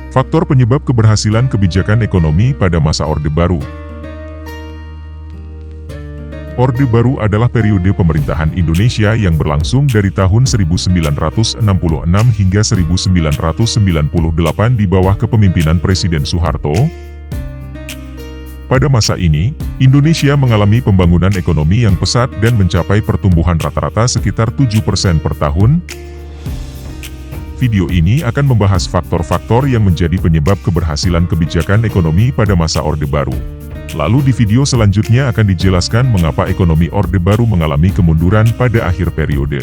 Faktor penyebab keberhasilan kebijakan ekonomi pada masa Orde Baru. Orde Baru adalah periode pemerintahan Indonesia yang berlangsung dari tahun 1966 hingga 1998 di bawah kepemimpinan Presiden Soeharto. Pada masa ini, Indonesia mengalami pembangunan ekonomi yang pesat dan mencapai pertumbuhan rata-rata sekitar 7% per tahun. Video ini akan membahas faktor-faktor yang menjadi penyebab keberhasilan kebijakan ekonomi pada masa Orde Baru. Lalu di video selanjutnya akan dijelaskan mengapa ekonomi Orde Baru mengalami kemunduran pada akhir periode.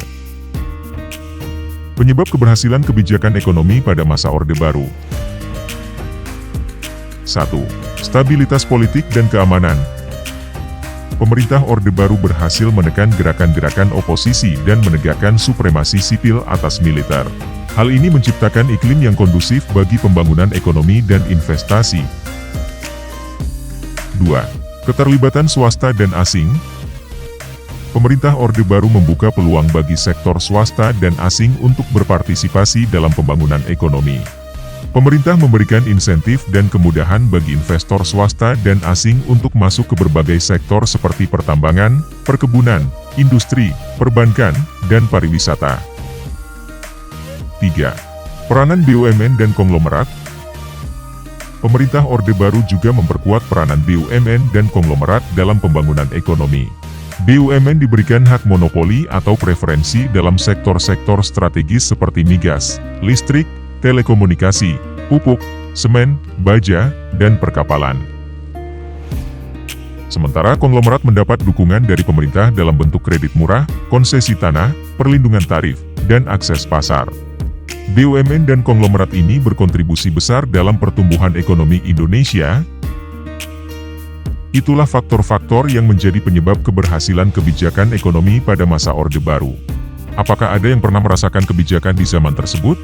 Penyebab keberhasilan kebijakan ekonomi pada masa Orde Baru. 1. Stabilitas politik dan keamanan. Pemerintah Orde Baru berhasil menekan gerakan-gerakan oposisi dan menegakkan supremasi sipil atas militer. Hal ini menciptakan iklim yang kondusif bagi pembangunan ekonomi dan investasi. 2. Keterlibatan swasta dan asing. Pemerintah Orde Baru membuka peluang bagi sektor swasta dan asing untuk berpartisipasi dalam pembangunan ekonomi. Pemerintah memberikan insentif dan kemudahan bagi investor swasta dan asing untuk masuk ke berbagai sektor seperti pertambangan, perkebunan, industri, perbankan, dan pariwisata. 3. Peranan BUMN dan konglomerat. Pemerintah Orde Baru juga memperkuat peranan BUMN dan konglomerat dalam pembangunan ekonomi. BUMN diberikan hak monopoli atau preferensi dalam sektor-sektor strategis seperti migas, listrik, telekomunikasi, pupuk, semen, baja, dan perkapalan. Sementara konglomerat mendapat dukungan dari pemerintah dalam bentuk kredit murah, konsesi tanah, perlindungan tarif, dan akses pasar. BUMN dan konglomerat ini berkontribusi besar dalam pertumbuhan ekonomi Indonesia. Itulah faktor-faktor yang menjadi penyebab keberhasilan kebijakan ekonomi pada masa Orde Baru. Apakah ada yang pernah merasakan kebijakan di zaman tersebut?